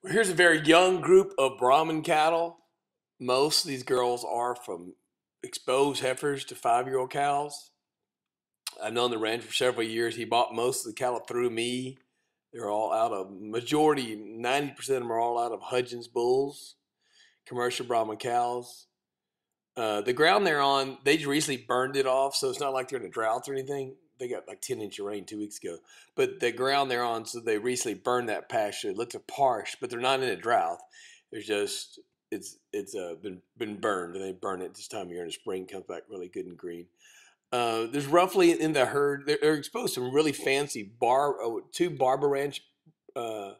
Well, here's a very young group of Brahman cattle. Most of these girls are from exposed heifers to 5-year-old cows. I've known the ranch for several years. He bought most of the cattle through me. They're all out of, majority, 90% of them are all out of Hudgens Bulls, commercial Brahman cows. The ground they're on, they just recently burned it off, so it's not like they're in a drought or anything. They got like 10 inch of rain 2 weeks ago. But the ground they're on, so they recently burned that pasture. It looks harsh, but they're not in a drought. There's just it's been burned, and they burn it this time of year in the spring. It comes back really good and green. There's roughly in the herd, they're exposed to some really fancy two Barber Ranch uh,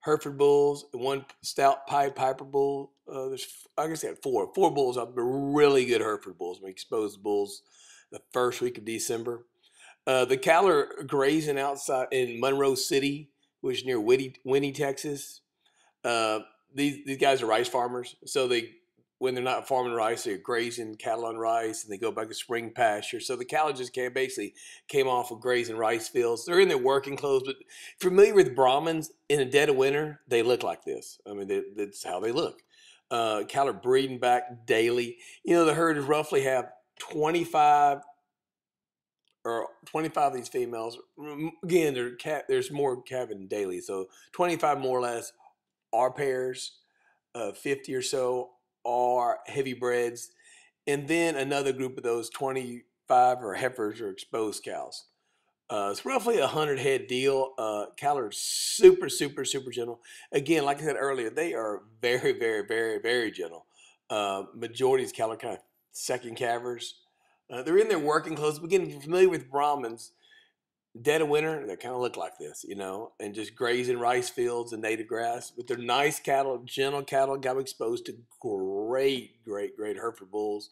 Hereford Bulls, and one Stout Piper Bull. I guess they had four bulls out there, really good Hereford Bulls. We exposed bulls the first week of December. The cattle are grazing outside in Monroe City, which is near Winnie, Texas. Uh, these guys are rice farmers, so they when they're not farming rice, they're grazing cattle on rice, and they go back to spring pasture. So the cattle just came off of grazing rice fields. They're in their working clothes, but familiar with Brahmans in the dead of winter, they look like this. I mean, that's how they look. Cattle are breeding back daily. The herd is roughly have 25 or 25 of these females. Again, there's more calving daily, so 25 more or less are pairs. 50 or so are heavy breds, and then another group of those 25 are heifers or exposed cows. It's roughly 100 head deal. Cattle are super, super, super gentle. Again, like I said earlier, they are very, very, very, very gentle. Majority of these cattle are kind of second calvers. They're in their working clothes. Again, if you're familiar with Brahmans, dead of winter, they kind of look like this, and just grazing rice fields and native grass. But they're nice cattle, gentle cattle, got exposed to great, great, great Hereford bulls.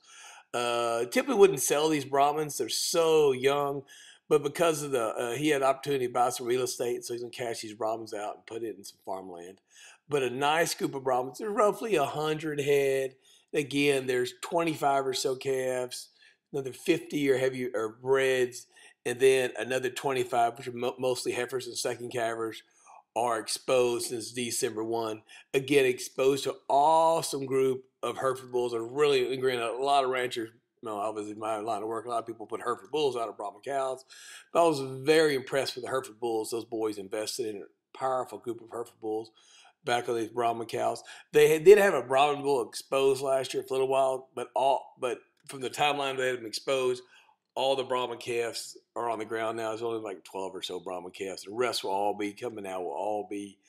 Typically wouldn't sell these Brahmins. They're so young, but because of he had opportunity to buy some real estate, so he's gonna cash these Brahmins out and put it in some farmland. But a nice group of Brahmins. There's roughly 100 head. Again, there's 25 or so calves, another 50 or heavy or breds, and then another 25, which are mostly heifers and second calvers, are exposed since December 1. Again, exposed to awesome group of Hereford Bulls. Are really, agreeing, a lot of ranchers, obviously in my line of work, a lot of people put Hereford Bulls out of Brahman cows. But I was very impressed with the Hereford Bulls. Those boys invested in a powerful group of Hereford Bulls back on these Brahman cows. They did have a Brahman Bull exposed last year for a little while, but from the timeline they had them exposed, all the Brahman calves are on the ground now. There's only like 12 or so Brahman calves. The rest will all be coming out, will all be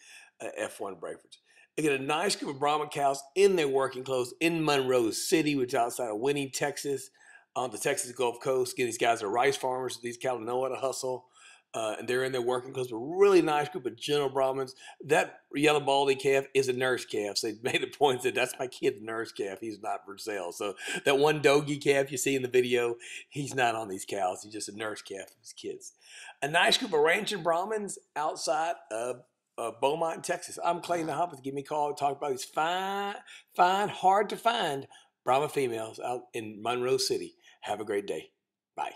F1 Breakfords. Again, a nice group of Brahman cows in their working clothes in Monroe City, which is outside of Winnie, Texas, on the Texas Gulf Coast. Again, these guys are rice farmers. These cattle know how to hustle. And they're in their working clothes. A really nice group of gentle Brahmins. That yellow baldy calf is a nurse calf. So they made a point that that's my kid's nurse calf. He's not for sale. So that one doggy calf you see in the video, he's not on these cows. He's just a nurse calf of his kids. A nice group of ranching Brahmins outside of Beaumont, Texas. I'm Clay Nahoppeth. Give me a call and talk about these fine, hard to find Brahma females out in Monroe City. Have a great day. Bye.